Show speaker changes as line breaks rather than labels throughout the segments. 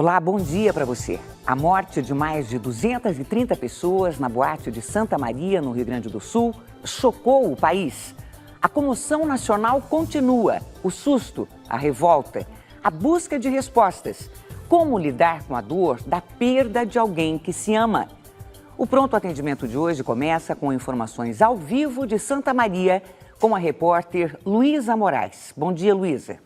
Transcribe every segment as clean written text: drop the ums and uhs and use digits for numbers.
Olá, bom dia para você. A morte de mais de 230 pessoas na boate de Santa Maria, no Rio Grande do Sul, chocou o país. A comoção nacional continua, o susto, a revolta, a busca de respostas. Como lidar com a dor da perda de alguém que se ama? O Pronto Atendimento de hoje começa com informações ao vivo de Santa Maria, com a repórter Luísa Moraes. Bom dia, Luísa.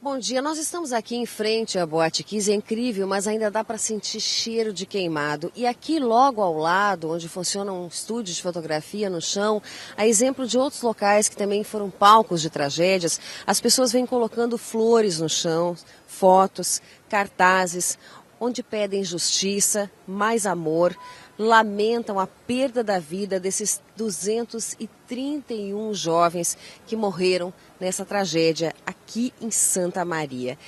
Bom dia, nós estamos aqui em frente à Boate Kiss, é incrível, mas ainda dá para sentir cheiro de queimado. E aqui logo ao lado, onde funciona um estúdio de fotografia no chão, a exemplo de outros locais que também foram palcos de tragédias, as pessoas vêm colocando flores no chão, fotos, cartazes, onde pedem justiça, mais amor, lamentam a perda da vida desses 231 jovens que morreram nessa tragédia aqui em Santa Maria.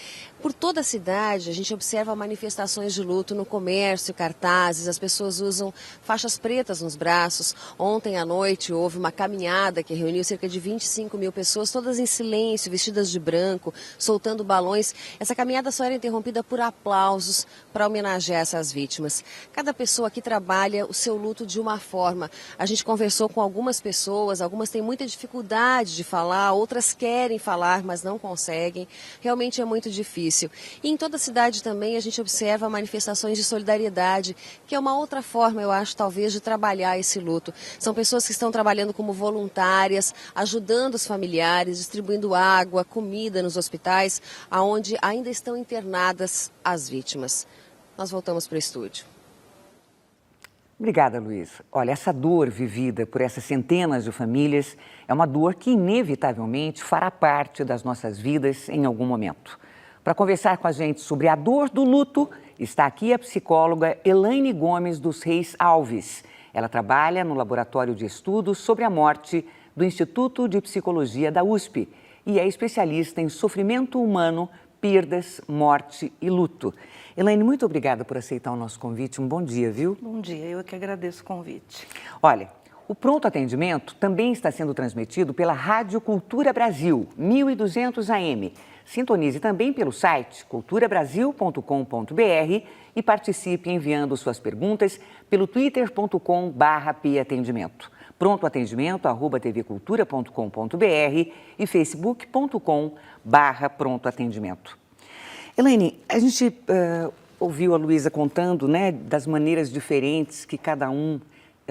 Por toda a cidade, a gente observa manifestações de luto no comércio, cartazes, as pessoas usam faixas pretas nos braços. Ontem à noite houve uma caminhada que reuniu cerca de 25 mil pessoas, todas em silêncio, vestidas de branco, soltando balões. Essa caminhada só era interrompida por aplausos para homenagear essas vítimas. Cada pessoa aqui trabalha o seu luto de uma forma. A gente conversou com algumas pessoas, algumas têm muita dificuldade de falar, outras querem falar, mas não conseguem. Realmente é muito difícil. E em toda a cidade também a gente observa manifestações de solidariedade, que é uma outra forma, eu acho, talvez, de trabalhar esse luto. São pessoas que estão trabalhando como voluntárias, ajudando os familiares, distribuindo água, comida nos hospitais, onde ainda estão internadas as vítimas. Nós voltamos para o estúdio.
Obrigada, Luísa. Olha, essa dor vivida por essas centenas de famílias é uma dor que inevitavelmente fará parte das nossas vidas em algum momento. Para conversar com a gente sobre a dor do luto, está aqui a psicóloga Elaine Gomes dos Reis Alves. Ela trabalha no Laboratório de Estudos sobre a Morte do Instituto de Psicologia da USP e é especialista em sofrimento humano, perdas, morte e luto. Elaine, muito obrigada por aceitar o nosso convite. Um bom dia, viu?
Bom dia, eu que agradeço o convite.
Olha, o Pronto Atendimento também está sendo transmitido pela Rádio Cultura Brasil, 1200 AM. Sintonize também pelo site culturabrasil.com.br e participe enviando suas perguntas pelo twitter.com/patendimento. Pronto Atendimento, @tvcultura.com.br e facebook.com/Pronto Atendimento. Elaine, a gente ouviu a Luísa contando, né, das maneiras diferentes que cada um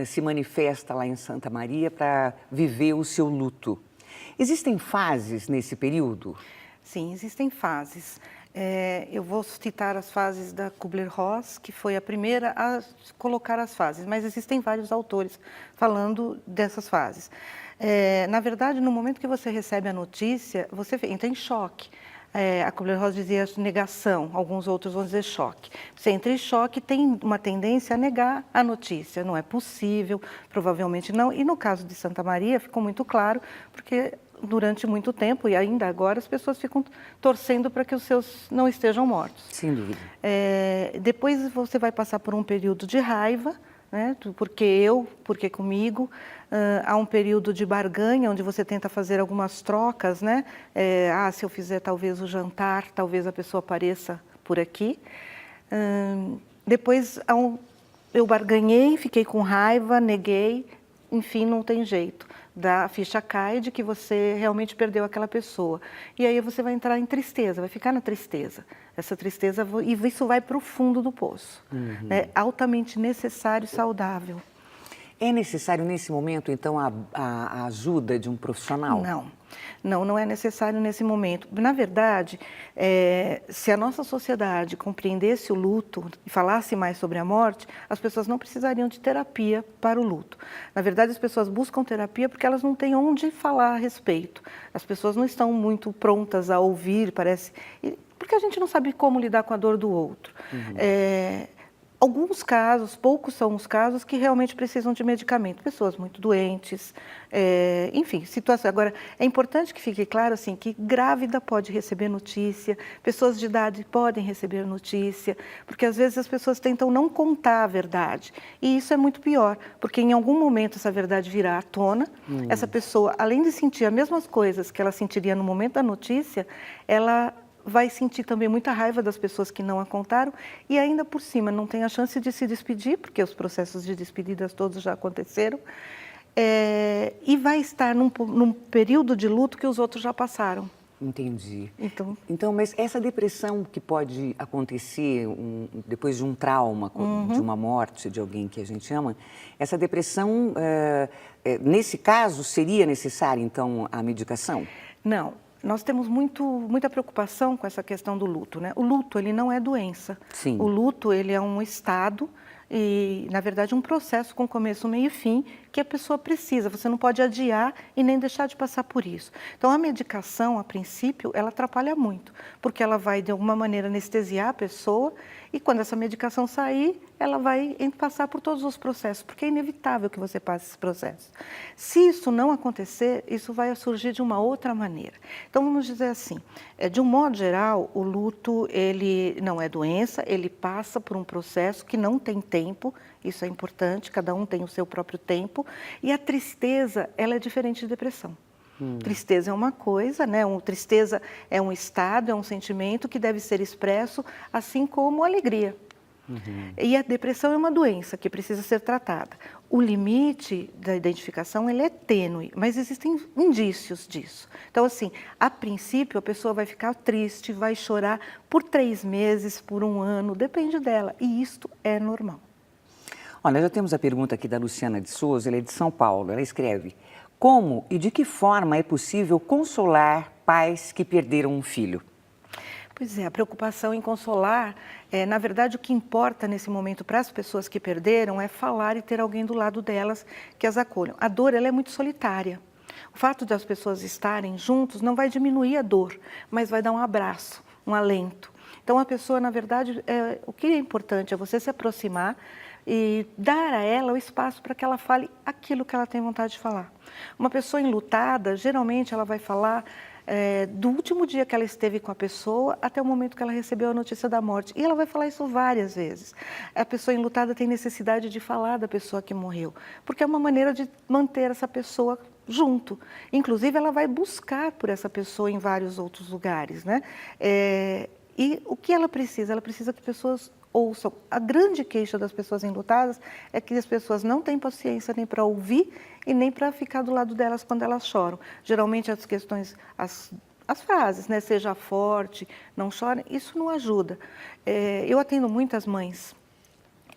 se manifesta lá em Santa Maria para viver o seu luto. Existem fases nesse período?
Sim, existem fases. Eu vou citar as fases da Kubler-Ross, que foi a primeira a colocar as fases, mas existem vários autores falando dessas fases. Na verdade, no momento que você recebe a notícia, você entra em choque. A Kubler-Ross dizia negação, alguns outros vão dizer choque. Você entra em choque e tem uma tendência a negar a notícia. Não é possível, provavelmente não. E no caso de Santa Maria ficou muito claro, porque durante muito tempo, e ainda agora, as pessoas ficam torcendo para que os seus não estejam mortos.
Sem dúvida.
Depois você vai passar por um período de raiva, né? Porque comigo. Há um período de barganha, onde você tenta fazer algumas trocas, né? Se eu fizer talvez o jantar, talvez a pessoa apareça por aqui. Depois eu barganhei, fiquei com raiva, neguei, enfim, não tem jeito. A ficha cai de que você realmente perdeu aquela pessoa. E aí você vai entrar em tristeza, vai ficar na tristeza. Essa tristeza, e isso vai para o fundo do poço. É altamente necessário e saudável.
É necessário nesse momento, então, a ajuda de um profissional?
Não é necessário nesse momento. Na verdade, se a nossa sociedade compreendesse o luto e falasse mais sobre a morte, as pessoas não precisariam de terapia para o luto. Na verdade, as pessoas buscam terapia porque elas não têm onde falar a respeito. As pessoas não estão muito prontas a ouvir, parece, porque a gente não sabe como lidar com a dor do outro. Alguns casos, poucos são os casos que realmente precisam de medicamento. Pessoas muito doentes, enfim, situação. Agora, é importante que fique claro assim, que grávida pode receber notícia, pessoas de idade podem receber notícia, porque às vezes as pessoas tentam não contar a verdade. E isso é muito pior, porque em algum momento essa verdade virá à tona, essa pessoa, além de sentir as mesmas coisas que ela sentiria no momento da notícia, ela vai sentir também muita raiva das pessoas que não a contaram e ainda por cima não tem a chance de se despedir, porque os processos de despedidas todos já aconteceram, e vai estar num período de luto que os outros já passaram.
Entendi.
Então,
Mas essa depressão que pode acontecer depois de um trauma, de uma morte de alguém que a gente ama, essa depressão, nesse caso, seria necessária, então, a medicação?
Não. Nós temos muita preocupação com essa questão do luto, né? O luto, ele não é doença.
Sim.
O luto, ele é um estado e, na verdade, um processo com começo, meio e fim que a pessoa precisa. Você não pode adiar e nem deixar de passar por isso. Então, a medicação, a princípio, ela atrapalha muito, porque ela vai, de alguma maneira, anestesiar a pessoa e, quando essa medicação sair, ela vai passar por todos os processos, porque é inevitável que você passe esse processo. Se isso não acontecer, isso vai surgir de uma outra maneira. Então, vamos dizer assim, de um modo geral, o luto, ele não é doença, ele passa por um processo que não tem tempo, isso é importante, cada um tem o seu próprio tempo, e a tristeza, ela é diferente de depressão. Tristeza é uma coisa, né? Tristeza é um estado, é um sentimento que deve ser expresso, assim como a alegria. E a depressão é uma doença que precisa ser tratada. O limite da identificação, ele é tênue, mas existem indícios disso. Então, assim, a princípio, a pessoa vai ficar triste, vai chorar por 3 meses, por 1 ano, depende dela. E isto é normal.
Olha, já temos a pergunta aqui da Luciana de Souza, ela é de São Paulo. Ela escreve: como e de que forma é possível consolar pais que perderam um filho?
Pois é, a preocupação em consolar, na verdade, o que importa nesse momento para as pessoas que perderam é falar e ter alguém do lado delas que as acolham. A dor, ela é muito solitária. O fato de as pessoas estarem juntos não vai diminuir a dor, mas vai dar um abraço, um alento. Então, a pessoa, na verdade, o que é importante é você se aproximar e dar a ela o espaço para que ela fale aquilo que ela tem vontade de falar. Uma pessoa enlutada, geralmente, ela vai falar do último dia que ela esteve com a pessoa até o momento que ela recebeu a notícia da morte. E ela vai falar isso várias vezes. A pessoa enlutada tem necessidade de falar da pessoa que morreu, porque é uma maneira de manter essa pessoa junto. Inclusive, ela vai buscar por essa pessoa em vários outros lugares, né? E o que ela precisa? Ela precisa que pessoas ouçam. A grande queixa das pessoas enlutadas é que as pessoas não têm paciência nem para ouvir e nem para ficar do lado delas quando elas choram. Geralmente as questões, as frases, né? Seja forte, não chore, isso não ajuda. Eu atendo muitas mães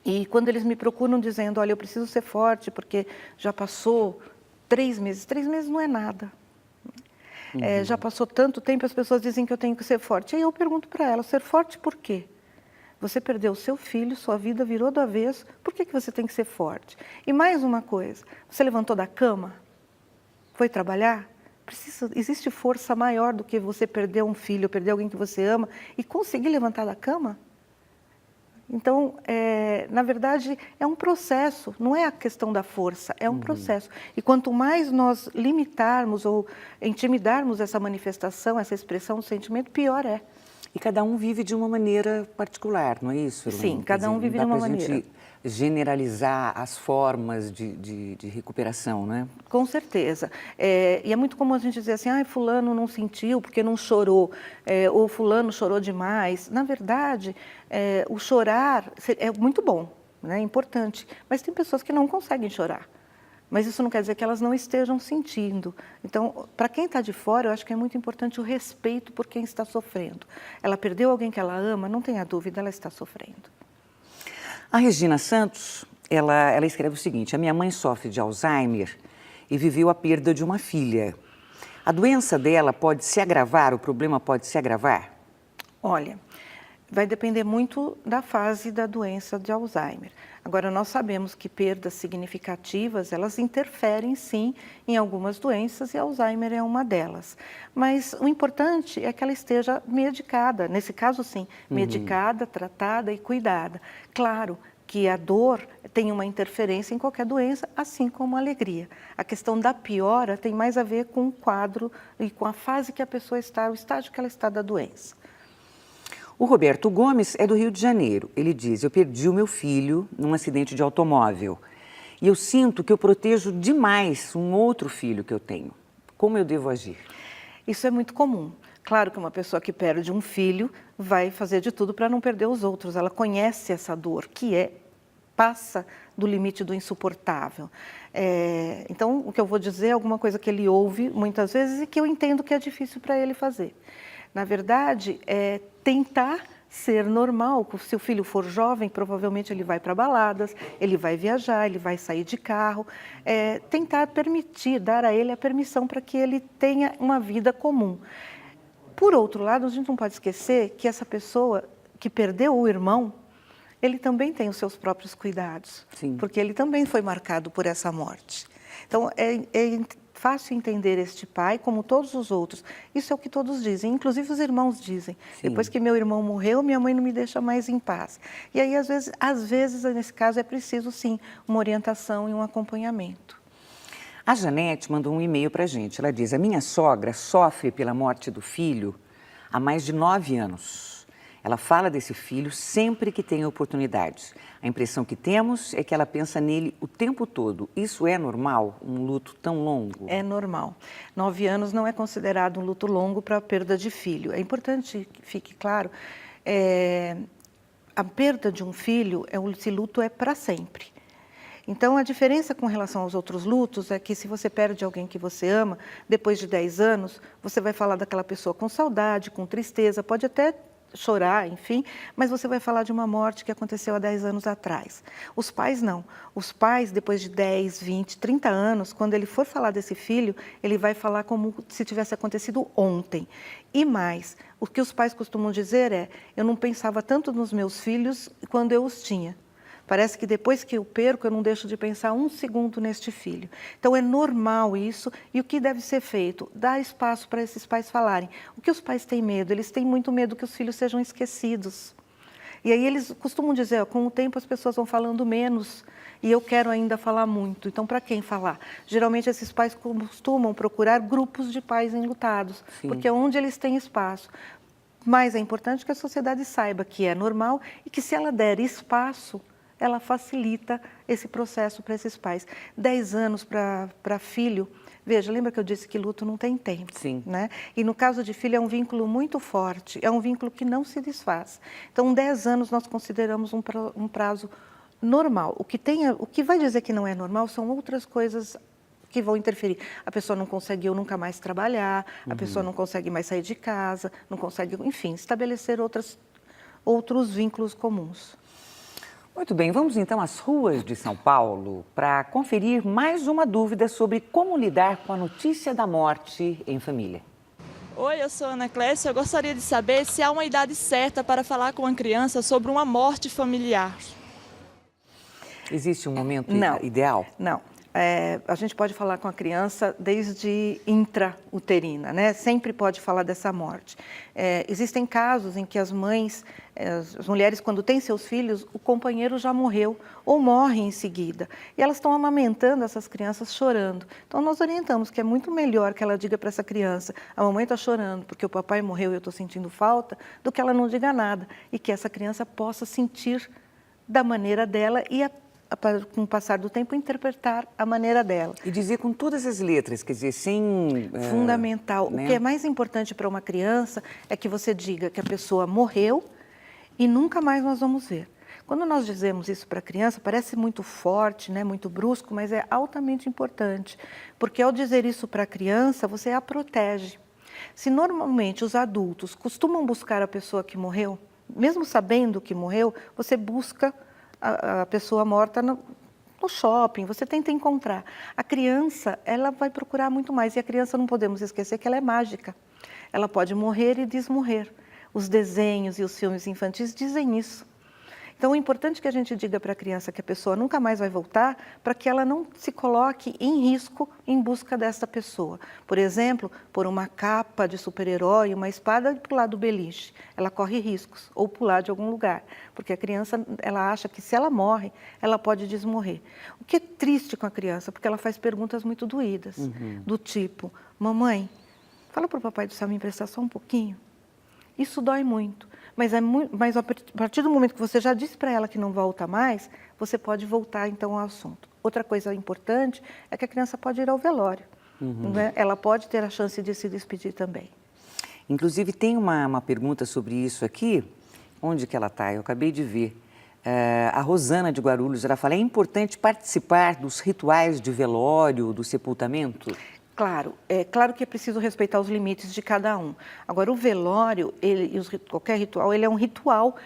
e quando eles me procuram dizendo, olha, eu preciso ser forte porque já passou 3 meses. 3 meses não é nada. Já passou tanto tempo, as pessoas dizem que eu tenho que ser forte. Aí eu pergunto para elas, ser forte por quê? Você perdeu o seu filho, sua vida virou do avesso, por que você tem que ser forte? E mais uma coisa, você levantou da cama? Foi trabalhar? Existe força maior do que você perder um filho, perder alguém que você ama e conseguir levantar da cama? Então, na verdade, é um processo, não é a questão da força, é um processo. E quanto mais nós limitarmos ou intimidarmos essa manifestação, essa expressão do sentimento, pior é.
E cada um vive de uma maneira particular, não é isso?
Sim, cada um vive de uma maneira.
Não dá pra gente generalizar as formas de recuperação, né?
Com certeza. E é muito comum a gente dizer assim, fulano não sentiu porque não chorou, ou fulano chorou demais. Na verdade, o chorar é muito bom, né? É importante, mas tem pessoas que não conseguem chorar. Mas isso não quer dizer que elas não estejam sentindo. Então, para quem está de fora, eu acho que é muito importante o respeito por quem está sofrendo. Ela perdeu alguém que ela ama, não tenha dúvida, ela está sofrendo.
A Regina Santos, ela escreve o seguinte: a minha mãe sofre de Alzheimer e viveu a perda de uma filha. A doença dela pode se agravar, o problema pode se agravar?
Olha, vai depender muito da fase da doença de Alzheimer. Agora, nós sabemos que perdas significativas, elas interferem sim em algumas doenças e Alzheimer é uma delas. Mas o importante é que ela esteja medicada, nesse caso sim, medicada, tratada e cuidada. Claro, que a dor tem uma interferência em qualquer doença, assim como a alegria. A questão da piora tem mais a ver com o quadro e com a fase que a pessoa está, o estágio que ela está da doença.
O Roberto Gomes é do Rio de Janeiro. Ele diz: eu perdi o meu filho num acidente de automóvel e eu sinto que eu protejo demais um outro filho que eu tenho. Como eu devo agir?
Isso é muito comum. Claro que uma pessoa que perde um filho vai fazer de tudo para não perder os outros. Ela conhece essa dor, passa do limite do insuportável. Então, o que eu vou dizer é alguma coisa que ele ouve muitas vezes e que eu entendo que é difícil para ele fazer. Na verdade, é tentar ser normal. Se o filho for jovem, provavelmente ele vai para baladas, ele vai viajar, ele vai sair de carro. Tentar permitir, dar a ele a permissão para que ele tenha uma vida comum. Por outro lado, a gente não pode esquecer que essa pessoa que perdeu o irmão, ele também tem os seus próprios cuidados.
Sim. Porque
ele também foi marcado por essa morte. Então, é fácil entender este pai como todos os outros. Isso é o que todos dizem, inclusive os irmãos dizem. Sim. Depois que meu irmão morreu, minha mãe não me deixa mais em paz. E aí, às vezes, nesse caso, é preciso, sim, uma orientação e um acompanhamento.
A Janete mandou um e-mail para a gente. Ela diz: a minha sogra sofre pela morte do filho há mais de 9 anos. Ela fala desse filho sempre que tem oportunidade. A impressão que temos é que ela pensa nele o tempo todo. Isso é normal, um luto tão longo?
É normal. 9 anos não é considerado um luto longo para a perda de filho. É importante que fique claro, a perda de um filho, esse luto é para sempre. Então, a diferença com relação aos outros lutos é que se você perde alguém que você ama, depois de 10 anos, você vai falar daquela pessoa com saudade, com tristeza, pode até chorar, enfim, mas você vai falar de uma morte que aconteceu há 10 anos atrás. Os pais não. Os pais, depois de 10, 20, 30 anos, quando ele for falar desse filho, ele vai falar como se tivesse acontecido ontem. E mais, o que os pais costumam dizer é: eu não pensava tanto nos meus filhos quando eu os tinha. Parece que depois que eu perco, eu não deixo de pensar um segundo neste filho. Então, é normal isso. E o que deve ser feito? Dar espaço para esses pais falarem. O que os pais têm medo? Eles têm muito medo que os filhos sejam esquecidos. E aí eles costumam dizer: com o tempo as pessoas vão falando menos e eu quero ainda falar muito. Então, para quem falar? Geralmente, esses pais costumam procurar grupos de pais enlutados,
Sim.
porque é onde eles têm espaço. Mas é importante que a sociedade saiba que é normal e que, se ela der espaço, ela facilita esse processo para esses pais. 10 anos para filho, veja, lembra que eu disse que luto não tem tempo?
Sim.
Né? E no caso de filho é um vínculo muito forte, é um vínculo que não se desfaz. Então, 10 anos nós consideramos um prazo normal. O que vai dizer que não é normal são outras coisas que vão interferir. A pessoa não conseguiu nunca mais trabalhar, a pessoa não consegue mais sair de casa, não consegue, enfim, estabelecer outros vínculos comuns.
Muito bem, vamos então às ruas de São Paulo para conferir mais uma dúvida sobre como lidar com a notícia da morte em família.
Oi, eu sou Ana Clécia. Eu gostaria de saber se há uma idade certa para falar com uma criança sobre uma morte familiar.
Existe um momento
Não.
ideal?
Não. A gente pode falar com a criança desde intrauterina, né? Sempre pode falar dessa morte. Existem casos em que as mães, as mulheres, quando têm seus filhos, o companheiro já morreu ou morre em seguida. E elas estão amamentando essas crianças chorando. Então, nós orientamos que é muito melhor que ela diga para essa criança: a mamãe está chorando porque o papai morreu e eu estou sentindo falta, do que ela não diga nada. E que essa criança possa sentir da maneira dela e com o passar do tempo, interpretar a maneira dela.
E dizer com todas as letras, quer dizer, sem...
Fundamental.
Né?
O que é mais importante para uma criança é que você diga que a pessoa morreu e nunca mais nós vamos ver. Quando nós dizemos isso para a criança, parece muito forte, né, muito brusco, mas é altamente importante. Porque ao dizer isso para a criança, você a protege. Se normalmente os adultos costumam buscar a pessoa que morreu, mesmo sabendo que morreu, você busca a pessoa morta no shopping, você tenta encontrar. A criança, ela vai procurar muito mais. E a criança, não podemos esquecer que ela é mágica. Ela pode morrer e desmorrer. Os desenhos e os filmes infantis dizem isso. Então, é importante que a gente diga para a criança que a pessoa nunca mais vai voltar, para que ela não se coloque em risco em busca dessa pessoa. Por exemplo, por uma capa de super-herói, uma espada e pular do beliche. Ela corre riscos, ou pular de algum lugar, porque a criança ela acha que se ela morre, ela pode desmorrer. O que é triste com a criança, porque ela faz perguntas muito doídas, do tipo, mamãe, fala para o papai do céu me emprestar só um pouquinho. Isso dói muito, mas a partir do momento que você já disse para ela que não volta mais, você pode voltar então ao assunto. Outra coisa importante é que a criança pode ir ao velório, né? Ela pode ter a chance de se despedir também.
Inclusive, tem uma pergunta sobre isso aqui. Onde que ela está? Eu acabei de ver. A Rosana de Guarulhos, ela fala, é importante participar dos rituais de velório, do sepultamento?
Claro, é claro que é preciso respeitar os limites de cada um. Agora, o velório, qualquer ritual, ele é um ritual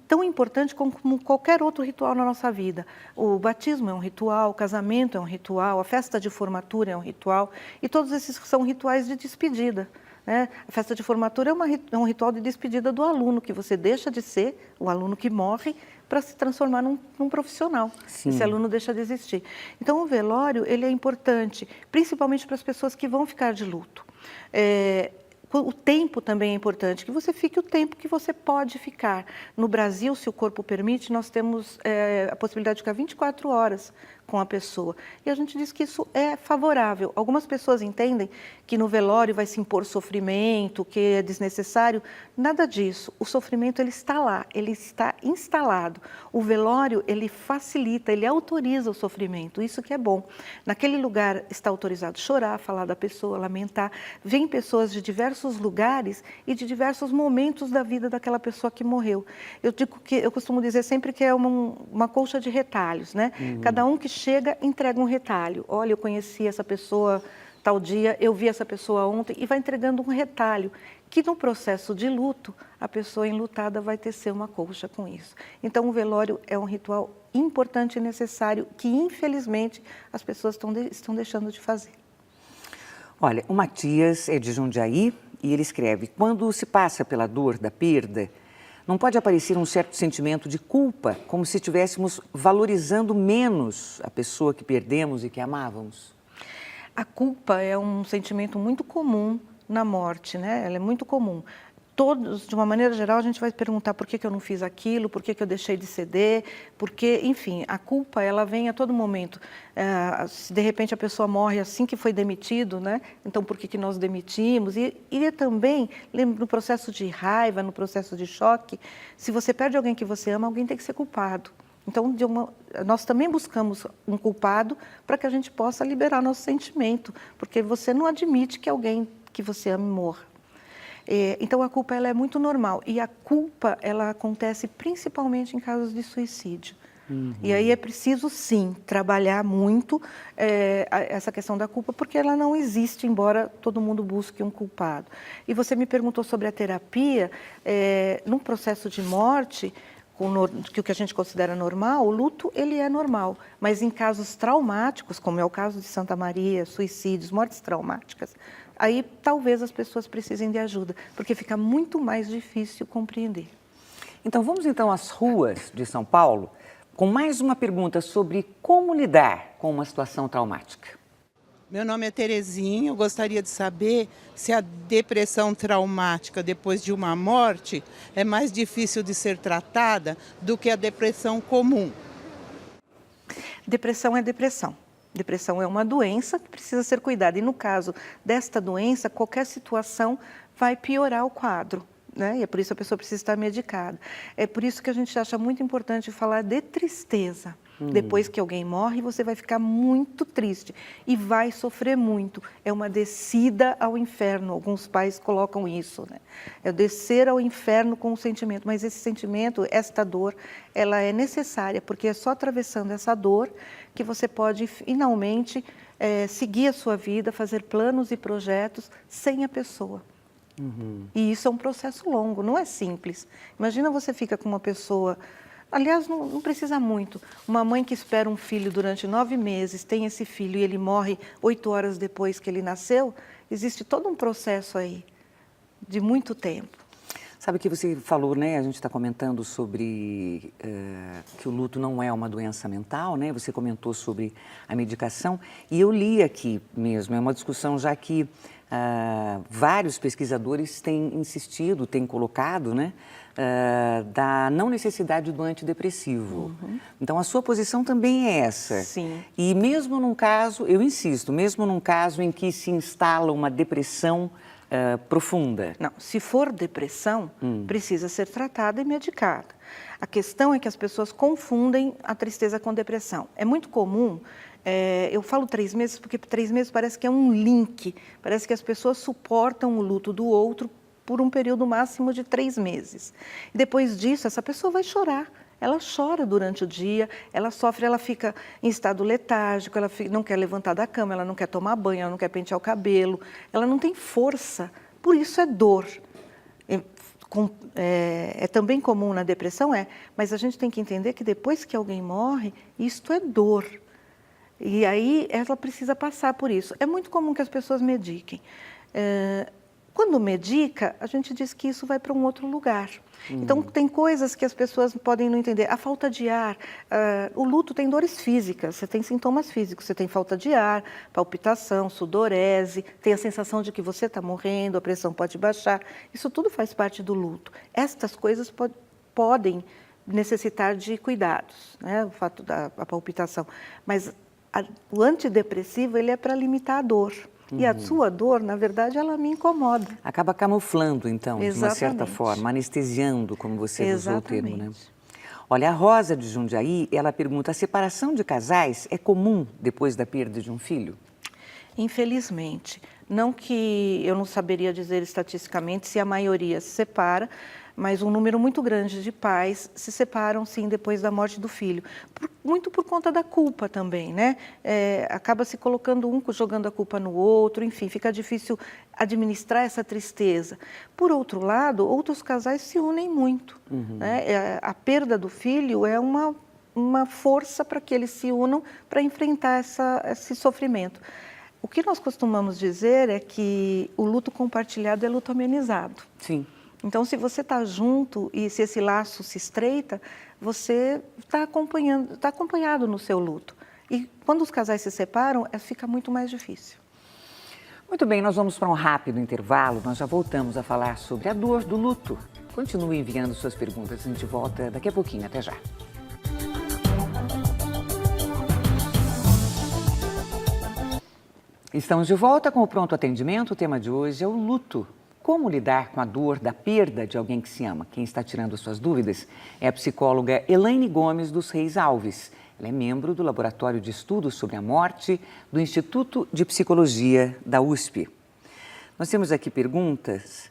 tão importante como qualquer outro ritual na nossa vida. O batismo é um ritual, o casamento é um ritual, a festa de formatura é um ritual, e todos esses são rituais de despedida. Né? A festa de formatura é um ritual de despedida do aluno, que você deixa de ser o aluno que morre para se transformar num profissional. Sim. Esse aluno deixa de existir. Então, o velório ele é importante, principalmente para as pessoas que vão ficar de luto. O tempo também é importante, que você fique o tempo que você pode ficar. No Brasil, se o corpo permite, nós temos a possibilidade de ficar 24 horas com a pessoa. E a gente diz que isso é favorável. Algumas pessoas entendem que no velório vai se impor sofrimento, que é desnecessário. Nada disso. O sofrimento ele está lá, ele está instalado. O velório ele facilita, ele autoriza o sofrimento. Isso que é bom. Naquele lugar está autorizado chorar, falar da pessoa, lamentar. Vêm pessoas de diversos lugares e de diversos momentos da vida daquela pessoa que morreu. Eu costumo dizer sempre que é uma colcha de retalhos, né? Cada um que chega, entrega um retalho. Olha, eu conheci essa pessoa tal dia, eu vi essa pessoa ontem, e vai entregando um retalho, que no processo de luto, a pessoa enlutada vai tecer uma colcha com isso. Então, o velório é um ritual importante e necessário, que infelizmente as pessoas estão deixando de fazer.
Olha, o Matias é de Jundiaí e ele escreve, quando se passa pela dor da perda, não pode aparecer um certo sentimento de culpa, como se estivéssemos valorizando menos a pessoa que perdemos e que amávamos?
A culpa é um sentimento muito comum na morte, né? Ela é muito comum. Todos, de uma maneira geral, a gente vai perguntar por que eu não fiz aquilo, por que eu deixei de ceder, porque, enfim, a culpa ela vem a todo momento. Se de repente a pessoa morre assim que foi demitido, né? Então por que nós demitimos? E também, no processo de raiva, no processo de choque, se você perde alguém que você ama, alguém tem que ser culpado. Então, nós também buscamos um culpado para que a gente possa liberar nosso sentimento, porque você não admite que alguém que você ama morra. Então, a culpa ela é muito normal. E a culpa ela acontece principalmente em casos de suicídio. E aí é preciso, sim, trabalhar muito essa questão da culpa, porque ela não existe, embora todo mundo busque um culpado. E você me perguntou sobre a terapia. Num processo de morte, que o que a gente considera normal, o luto ele é normal, mas em casos traumáticos, como é o caso de Santa Maria, suicídios, mortes traumáticas, aí talvez as pessoas precisem de ajuda, porque fica muito mais difícil compreender.
Então vamos então às ruas de São Paulo com mais uma pergunta sobre como lidar com uma situação traumática.
Meu nome é Terezinha, eu gostaria de saber se a depressão traumática depois de uma morte é mais difícil de ser tratada do que a depressão comum.
Depressão é depressão. Depressão é uma doença que precisa ser cuidada. E no caso desta doença, qualquer situação vai piorar o quadro, né? E é por isso que a pessoa precisa estar medicada. É por isso que a gente acha muito importante falar de tristeza. Depois que alguém morre, você vai ficar muito triste e vai sofrer muito. É uma descida ao inferno, alguns pais colocam isso, né? É descer ao inferno com o sentimento, mas esse sentimento, esta dor, ela é necessária, porque é só atravessando essa dor que você pode finalmente seguir a sua vida, fazer planos e projetos sem a pessoa. E isso é um processo longo, não é simples. Imagina você fica com uma pessoa... Aliás, não precisa muito. Uma mãe que espera um filho durante 9 meses, tem esse filho e ele morre 8 horas depois que ele nasceu, existe todo um processo aí, de muito tempo.
Sabe que você falou, né? A gente está comentando sobre que o luto não é uma doença mental, né? Você comentou sobre a medicação e eu li aqui mesmo, é uma discussão já que vários pesquisadores têm insistido, têm colocado, né? Da não necessidade do antidepressivo. Então, a sua posição também é essa.
Sim.
E mesmo num caso, eu insisto, mesmo num caso em que se instala uma depressão profunda.
Não, se for depressão, precisa ser tratada e medicada. A questão é que as pessoas confundem a tristeza com depressão. É muito comum, eu falo 3 meses porque 3 meses parece que é um link, parece que as pessoas suportam o luto do outro por um período máximo de 3 meses. E depois disso, essa pessoa vai chorar. Ela chora durante o dia, ela sofre, ela fica em estado letárgico, ela não quer levantar da cama, ela não quer tomar banho, ela não quer pentear o cabelo, ela não tem força, por isso é dor. É também comum na depressão, mas a gente tem que entender que depois que alguém morre, isto é dor. E aí ela precisa passar por isso. É muito comum que as pessoas mediquem. Quando medica, a gente diz que isso vai para um outro lugar. Então, tem coisas que as pessoas podem não entender. A falta de ar, o luto tem dores físicas, você tem sintomas físicos, você tem falta de ar, palpitação, sudorese, tem a sensação de que você está morrendo, a pressão pode baixar. Isso tudo faz parte do luto. Estas coisas podem necessitar de cuidados, né? O fato da palpitação. Mas o antidepressivo, ele é para limitar a dor. E a sua dor, na verdade, ela me incomoda.
Acaba camuflando, então,
Exatamente.
de uma certa forma, anestesiando, como você usou o termo, né?
Exatamente.
Olha, a Rosa de Jundiaí, ela pergunta, a separação de casais é comum depois da perda de um filho?
Infelizmente. Não que eu não saberia dizer estatisticamente se a maioria se separa, mas um número muito grande de pais se separam, sim, depois da morte do filho. Muito por conta da culpa também, né? Acaba se colocando jogando a culpa no outro, enfim, fica difícil administrar essa tristeza. Por outro lado, outros casais se unem muito. Né? A perda do filho é uma força para que eles se unam para enfrentar esse sofrimento. O que nós costumamos dizer é que o luto compartilhado é luto amenizado.
Sim.
Então, se você está junto e se esse laço se estreita, você está acompanhado no seu luto. E quando os casais se separam, fica muito mais difícil.
Muito bem, nós vamos para um rápido intervalo. Nós já voltamos a falar sobre a dor do luto. Continue enviando suas perguntas. A gente volta daqui a pouquinho. Até já. Estamos de volta com o Pronto Atendimento. O tema de hoje é o luto. Como lidar com a dor da perda de alguém que se ama? Quem está tirando suas dúvidas é a psicóloga Elaine Gomes dos Reis Alves. Ela é membro do Laboratório de Estudos sobre a Morte do Instituto de Psicologia da USP. Nós temos aqui perguntas,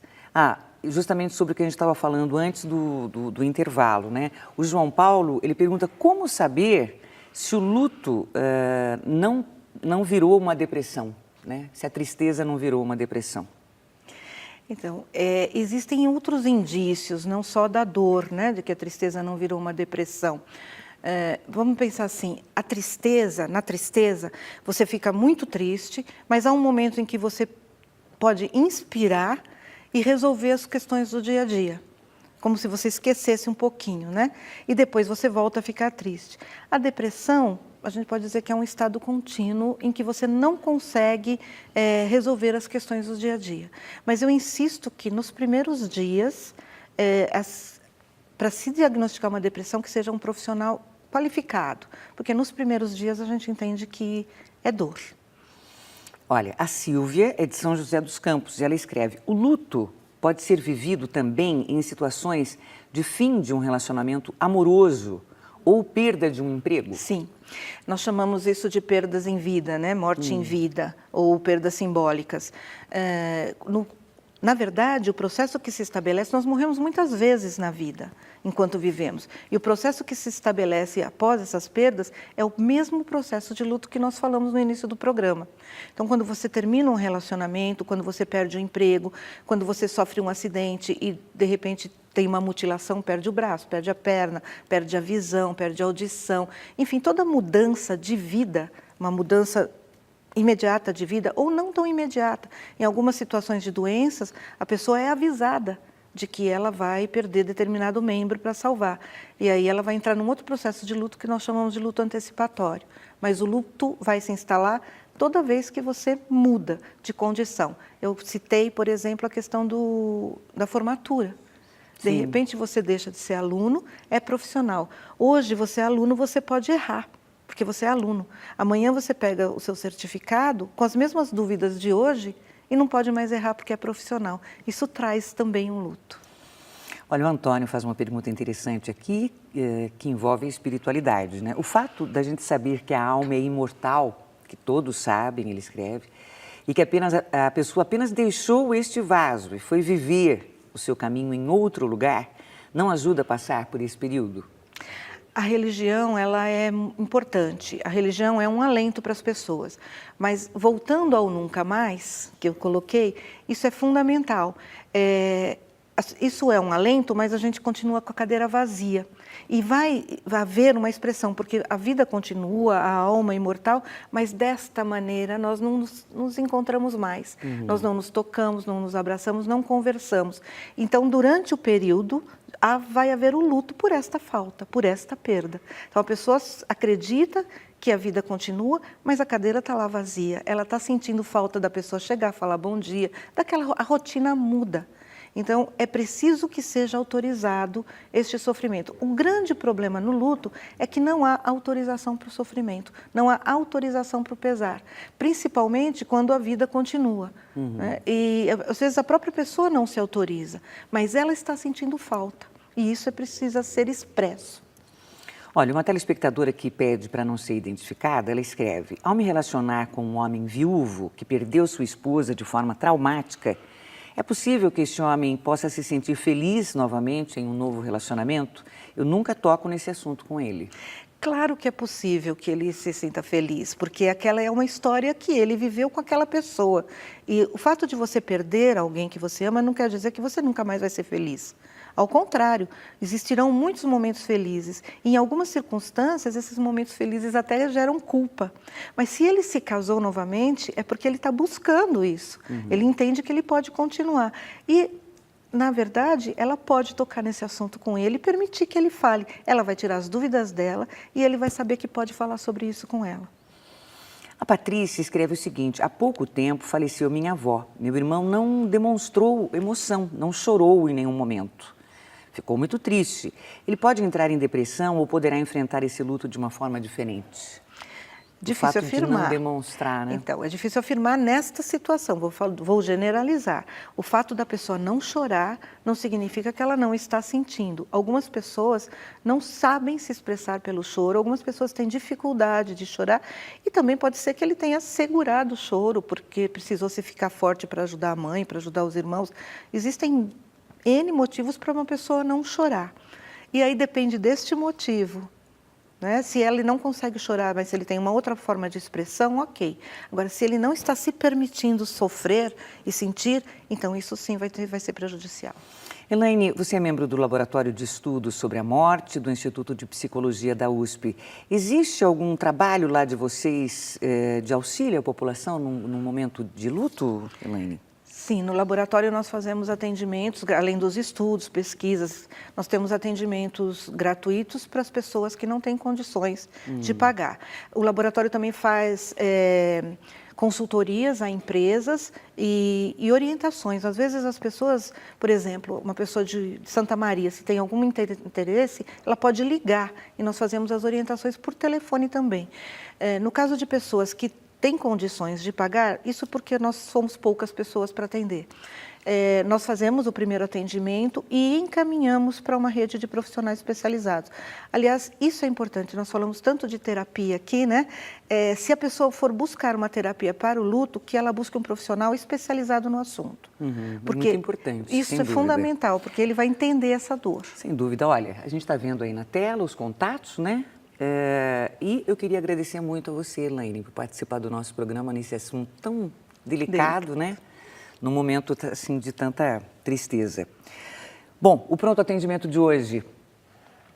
justamente sobre o que a gente estava falando antes do intervalo, né? O João Paulo, ele pergunta como saber se o luto não virou uma depressão, né? Se a tristeza não virou uma depressão.
Então, existem outros indícios, não só da dor, né, de que a tristeza não virou uma depressão. Vamos pensar assim, na tristeza, você fica muito triste, mas há um momento em que você pode inspirar e resolver as questões do dia a dia, como se você esquecesse um pouquinho, né? E depois você volta a ficar triste. A depressão, a gente pode dizer que é um estado contínuo em que você não consegue resolver as questões do dia a dia. Mas eu insisto que nos primeiros dias, para se diagnosticar uma depressão, que seja um profissional qualificado, porque nos primeiros dias a gente entende que é dor.
Olha, a Silvia é de São José dos Campos e ela escreve: o luto pode ser vivido também em situações de fim de um relacionamento amoroso ou perda de um emprego?
Sim, nós chamamos isso de perdas em vida, né? Morte em vida ou perdas simbólicas. Na verdade, o processo que se estabelece, nós morremos muitas vezes na vida, enquanto vivemos. E o processo que se estabelece após essas perdas é o mesmo processo de luto que nós falamos no início do programa. Então, quando você termina um relacionamento, quando você perde o emprego, quando você sofre um acidente e, de repente, tem uma mutilação, perde o braço, perde a perna, perde a visão, perde a audição. Enfim, toda mudança de vida, uma mudança imediata de vida ou não tão imediata. Em algumas situações de doenças, a pessoa é avisada de que ela vai perder determinado membro para salvar. E aí ela vai entrar num outro processo de luto que nós chamamos de luto antecipatório. Mas o luto vai se instalar toda vez que você muda de condição. Eu citei, por exemplo, a questão da formatura. De repente você deixa de ser aluno, é profissional. Hoje você é aluno, você pode errar, porque você é aluno. Amanhã você pega o seu certificado com as mesmas dúvidas de hoje e não pode mais errar porque é profissional. Isso traz também um luto.
Olha, o Antônio faz uma pergunta interessante aqui, que envolve a espiritualidade, né? O fato da gente saber que a alma é imortal, que todos sabem, ele escreve, e que a pessoa apenas deixou este vaso e foi viver o seu caminho em outro lugar, não ajuda a passar por esse período?
A religião, ela é importante, a religião é um alento para as pessoas, mas voltando ao nunca mais, que eu coloquei, isso é fundamental. Isso é um alento, mas a gente continua com a cadeira vazia. E vai haver uma expressão, porque a vida continua, a alma é imortal, mas desta maneira nós não nos encontramos mais. Nós não nos tocamos, não nos abraçamos, não conversamos. Então, durante o período, vai haver o luto por esta falta, por esta perda. Então, a pessoa acredita que a vida continua, mas a cadeira está lá vazia. Ela está sentindo falta da pessoa chegar, falar bom dia, a rotina muda. Então, é preciso que seja autorizado este sofrimento. O grande problema no luto é que não há autorização para o sofrimento, não há autorização para o pesar, principalmente quando a vida continua. Né? E, às vezes, a própria pessoa não se autoriza, mas ela está sentindo falta, e isso precisa ser expresso.
Olha, uma telespectadora que pede para não ser identificada, ela escreve: ao me relacionar com um homem viúvo que perdeu sua esposa de forma traumática, é possível que este homem possa se sentir feliz novamente em um novo relacionamento? Eu nunca toco nesse assunto com ele.
Claro que é possível que ele se sinta feliz, porque aquela é uma história que ele viveu com aquela pessoa. E o fato de você perder alguém que você ama não quer dizer que você nunca mais vai ser feliz. Ao contrário, existirão muitos momentos felizes. Em algumas circunstâncias, esses momentos felizes até geram culpa. Mas se ele se casou novamente, é porque ele está buscando isso. Ele entende que ele pode continuar. E, na verdade, ela pode tocar nesse assunto com ele e permitir que ele fale. Ela vai tirar as dúvidas dela e ele vai saber que pode falar sobre isso com ela.
A Patrícia escreve o seguinte: há pouco tempo faleceu minha avó. Meu irmão não demonstrou emoção, não chorou em nenhum momento. Ficou muito triste. Ele pode entrar em depressão ou poderá enfrentar esse luto de uma forma diferente?
Difícil afirmar.
De não demonstrar, né?
Então, é difícil afirmar nesta situação, vou generalizar. O fato da pessoa não chorar não significa que ela não está sentindo. Algumas pessoas não sabem se expressar pelo choro, algumas pessoas têm dificuldade de chorar e também pode ser que ele tenha segurado o choro porque precisou se ficar forte para ajudar a mãe, para ajudar os irmãos. Existem N motivos para uma pessoa não chorar. E aí depende deste motivo. Né? Se ele não consegue chorar, mas se ele tem uma outra forma de expressão, ok. Agora, se ele não está se permitindo sofrer e sentir, então isso sim vai ser prejudicial.
Elaine, você é membro do Laboratório de Estudos sobre a Morte do Instituto de Psicologia da USP. Existe algum trabalho lá de vocês de auxílio à população num momento de luto, Elaine?
Sim, no laboratório nós fazemos atendimentos, além dos estudos, pesquisas, nós temos atendimentos gratuitos para as pessoas que não têm condições de pagar. O laboratório também faz consultorias a empresas e orientações. Às vezes as pessoas, por exemplo, uma pessoa de Santa Maria, se tem algum interesse, ela pode ligar e nós fazemos as orientações por telefone também. No caso de pessoas que tem condições de pagar, isso porque nós somos poucas pessoas para atender. Nós fazemos o primeiro atendimento e encaminhamos para uma rede de profissionais especializados. Aliás, isso é importante, nós falamos tanto de terapia aqui, né? Se a pessoa for buscar uma terapia para o luto, que ela busque um profissional especializado no assunto. Porque
muito importante.
Isso é fundamental, porque ele vai entender essa dor.
Sem dúvida. Olha, a gente está vendo aí na tela os contatos, né? E eu queria agradecer muito a você, Elaine, por participar do nosso programa nesse assunto tão delicado, né? Num momento assim, de tanta tristeza. Bom, o pronto atendimento de hoje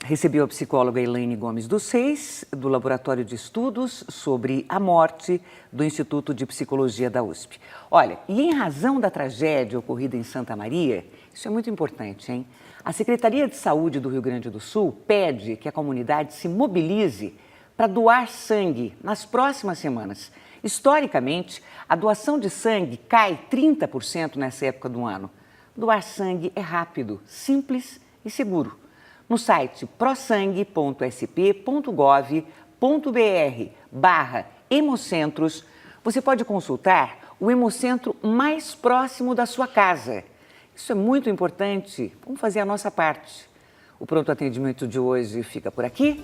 Recebeu a psicóloga Elaine Gomes dos Seis, do Laboratório de Estudos sobre a Morte do Instituto de Psicologia da USP. Olha, e em razão da tragédia ocorrida em Santa Maria, isso é muito importante, hein? A Secretaria de Saúde do Rio Grande do Sul pede que a comunidade se mobilize para doar sangue nas próximas semanas. Historicamente, a doação de sangue cai 30% nessa época do ano. Doar sangue é rápido, simples e seguro. No site prosangue.sp.gov.br/hemocentros, você pode consultar o hemocentro mais próximo da sua casa. Isso é muito importante. Vamos fazer a nossa parte. O pronto atendimento de hoje fica por aqui.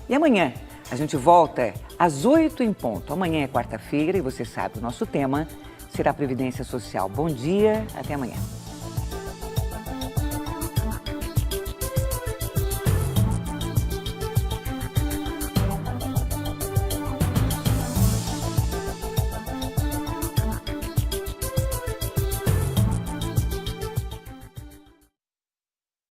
E amanhã a gente volta às 8 em ponto. Amanhã é quarta-feira e você sabe, o nosso tema será Previdência Social. Bom dia, até amanhã.